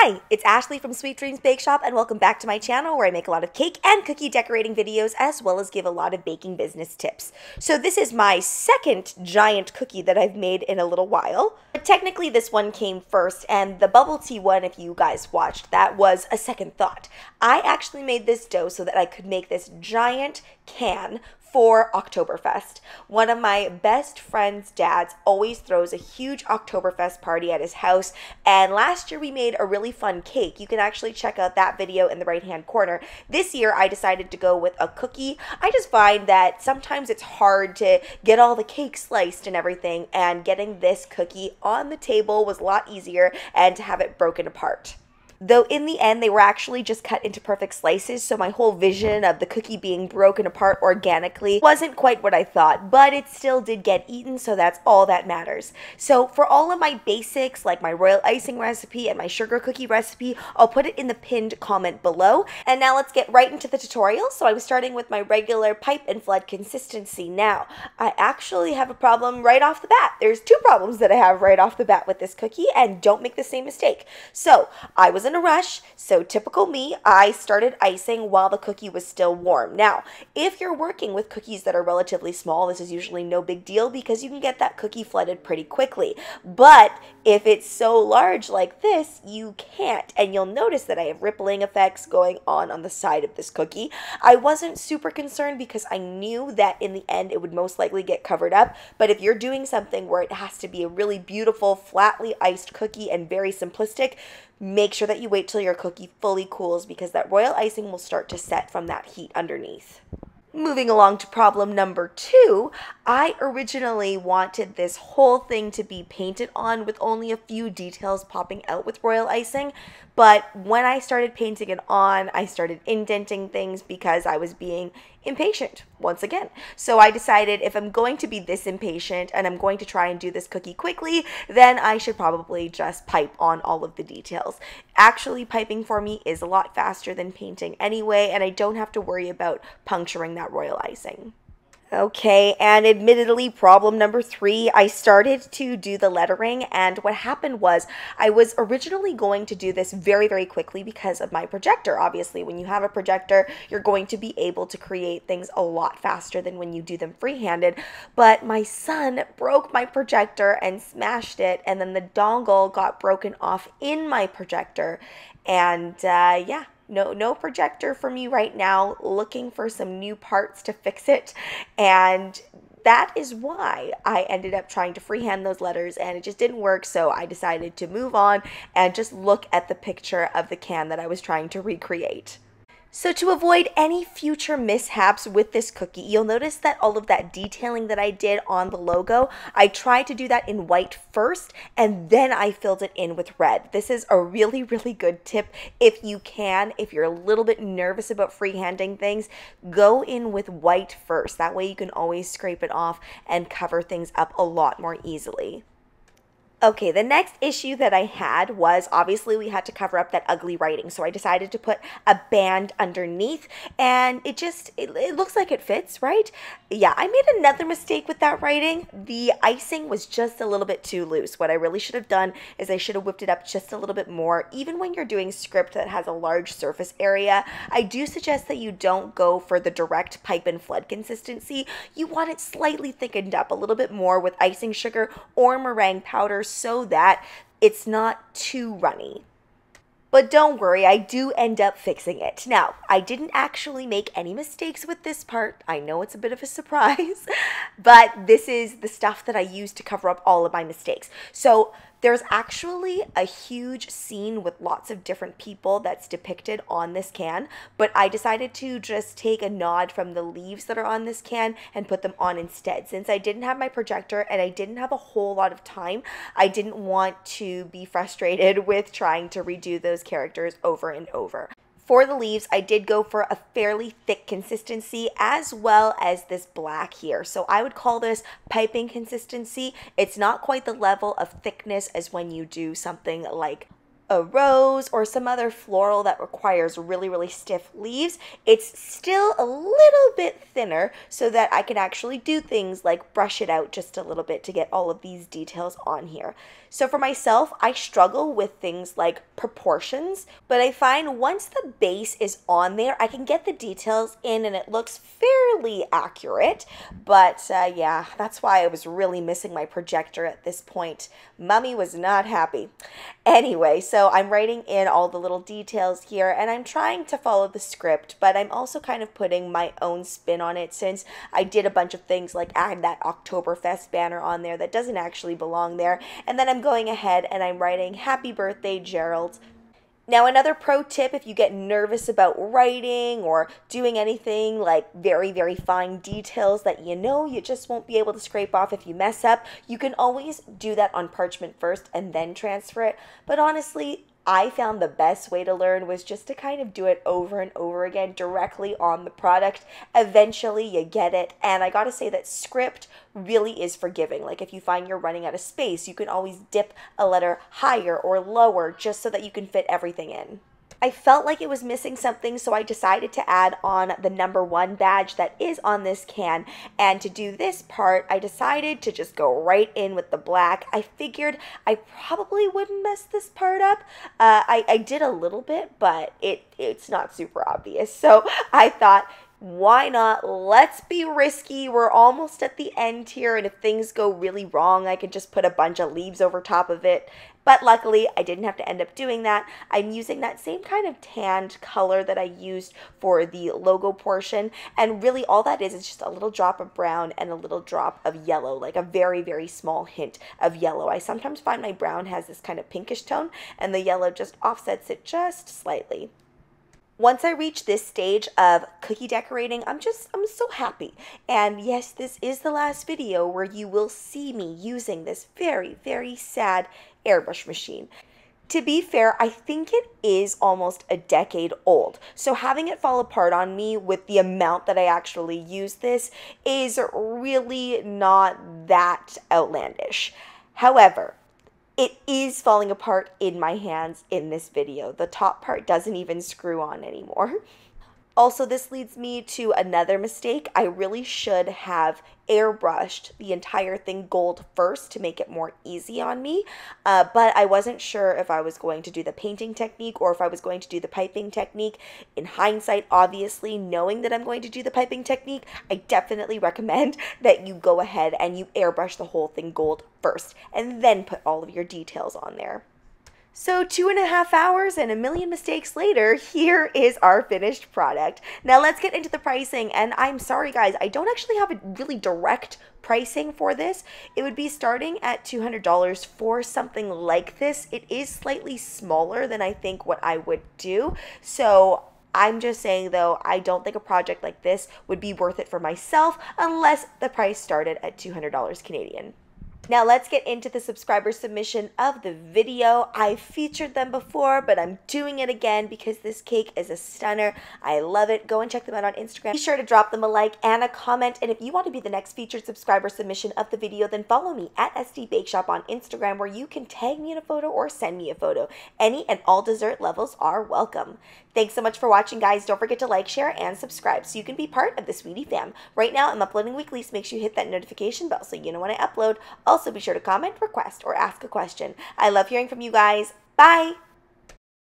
Hi, it's Ashley from Sweet Dreams Bake Shop, and welcome back to my channel where I make a lot of cake and cookie decorating videos as well as give a lot of baking business tips. So this is my second giant cookie that I've made in a little while. But technically this one came first, and the bubble tea one, if you guys watched, that was a second thought. I actually made this dough so that I could make this giant can for Oktoberfest. One of my best friend's dads always throws a huge Oktoberfest party at his house, and last year we made a really fun cake. You can actually check out that video in the right hand corner. This year I decided to go with a cookie. I just find that sometimes it's hard to get all the cake sliced and everything, and getting this cookie on the table was a lot easier and to have it broken apart. Though in the end, they were actually just cut into perfect slices, so my whole vision of the cookie being broken apart organically wasn't quite what I thought, but it still did get eaten, so that's all that matters. So for all of my basics, like my royal icing recipe and my sugar cookie recipe, I'll put it in the pinned comment below. And now let's get right into the tutorial. So I was starting with my regular pipe and flood consistency. Now, I actually have a problem right off the bat. There's two problems that I have right off the bat with this cookie, and don't make the same mistake. So I was in a rush, so typical me, I started icing while the cookie was still warm. Now, if you're working with cookies that are relatively small, this is usually no big deal because you can get that cookie flooded pretty quickly. But if it's so large like this, you can't, and you'll notice that I have rippling effects going on the side of this cookie. I wasn't super concerned because I knew that in the end it would most likely get covered up, but if you're doing something where it has to be a really beautiful, flatly iced cookie and very simplistic, make sure that you wait till your cookie fully cools because that royal icing will start to set from that heat underneath. Moving along to problem number 2, I originally wanted this whole thing to be painted on with only a few details popping out with royal icing, but when I started painting it on, I started indenting things because I was being impatient once again. So I decided if I'm going to be this impatient and I'm going to try and do this cookie quickly, then I should probably just pipe on all of the details. Actually, piping for me is a lot faster than painting anyway, and I don't have to worry about puncturing that royal icing. Okay, and admittedly, problem number 3, I started to do the lettering, and what happened was I was originally going to do this very, very quickly because of my projector. Obviously, when you have a projector, you're going to be able to create things a lot faster than when you do them free-handed, but my son broke my projector and smashed it, and then the dongle got broken off in my projector, and yeah. No projector for me right now, looking for some new parts to fix it, and that is why I ended up trying to freehand those letters and it just didn't work, so I decided to move on and just look at the picture of the can that I was trying to recreate. So to avoid any future mishaps with this cookie, you'll notice that all of that detailing that I did on the logo, I tried to do that in white first, and then I filled it in with red. This is a really, really good tip if you can. If you're a little bit nervous about freehanding things, go in with white first. That way you can always scrape it off and cover things up a lot more easily. Okay, the next issue that I had was obviously we had to cover up that ugly writing, so I decided to put a band underneath, and it looks like it fits, right? Yeah, I made another mistake with that writing. The icing was just a little bit too loose. What I really should have done is I should have whipped it up just a little bit more. Even when you're doing script that has a large surface area, I do suggest that you don't go for the direct pipe and flood consistency. You want it slightly thickened up a little bit more with icing sugar or meringue powder, so that it's not too runny. But don't worry, I do end up fixing it. Now, I didn't actually make any mistakes with this part. I know it's a bit of a surprise, but this is the stuff that I used to cover up all of my mistakes. So there's actually a huge scene with lots of different people that's depicted on this can, but I decided to just take a nod from the leaves that are on this can and put them on instead. Since I didn't have my projector and I didn't have a whole lot of time, I didn't want to be frustrated with trying to redo those characters over and over. For the leaves, I did go for a fairly thick consistency as well as this black here. So I would call this piping consistency. It's not quite the level of thickness as when you do something like a rose or some other floral that requires really, really stiff leaves, it's still a little bit thinner so that I can actually do things like brush it out just a little bit to get all of these details on here. So for myself, I struggle with things like proportions, but I find once the base is on there, I can get the details in and it looks fairly accurate. But yeah, that's why I was really missing my projector at this point. Mommy was not happy. Anyway, so I'm writing in all the little details here and I'm trying to follow the script, but I'm also kind of putting my own spin on it since I did a bunch of things like add that Oktoberfest banner on there that doesn't actually belong there. And then I'm going ahead and I'm writing happy birthday, Gerald. Now, another pro tip, if you get nervous about writing or doing anything like very, very fine details that you know you just won't be able to scrape off if you mess up, you can always do that on parchment first and then transfer it. But honestly, I found the best way to learn was just to kind of do it over and over again directly on the product. Eventually you get it, and I gotta say that script really is forgiving. Like if you find you're running out of space, you can always dip a letter higher or lower just so that you can fit everything in. I felt like it was missing something, so I decided to add on the #1 badge that is on this can. And to do this part, I decided to just go right in with the black. I figured I probably wouldn't mess this part up. I did a little bit, but it's not super obvious. So I thought, why not? Let's be risky. We're almost at the end here, and if things go really wrong, I could just put a bunch of leaves over top of it. But luckily, I didn't have to end up doing that. I'm using that same kind of tanned color that I used for the logo portion, and really all that is just a little drop of brown and a little drop of yellow, like a very, very small hint of yellow. I sometimes find my brown has this kind of pinkish tone, and the yellow just offsets it just slightly. Once I reach this stage of cookie decorating, I'm so happy. And yes, this is the last video where you will see me using this very, very sad airbrush machine. To be fair, I think it is almost a decade old. So having it fall apart on me with the amount that I actually use this is really not that outlandish. However, it is falling apart in my hands in this video. The top part doesn't even screw on anymore. Also, this leads me to another mistake. I really should have airbrushed the entire thing gold first to make it more easy on me, but I wasn't sure if I was going to do the painting technique or if I was going to do the piping technique. In hindsight, obviously, knowing that I'm going to do the piping technique, I definitely recommend that you go ahead and you airbrush the whole thing gold first and then put all of your details on there. So 2.5 hours and a million mistakes later, here is our finished product. Now let's get into the pricing, and I'm sorry guys, I don't actually have a really direct pricing for this. It would be starting at $200 for something like this. It is slightly smaller than I think what I would do, so I'm just saying though, I don't think a project like this would be worth it for myself unless the price started at $200 Canadian. Now let's get into the subscriber submission of the video. I featured them before, but I'm doing it again because this cake is a stunner. I love it. Go and check them out on Instagram. Be sure to drop them a like and a comment. And if you want to be the next featured subscriber submission of the video, then follow me at SD Bake Shop on Instagram, where you can tag me in a photo or send me a photo. Any and all dessert levels are welcome. Thanks so much for watching, guys. Don't forget to like, share, and subscribe so you can be part of the Sweetie fam. Right now, I'm uploading weekly, so make sure you hit that notification bell so you know when I upload. Also, be sure to comment, request, or ask a question. I love hearing from you guys. Bye!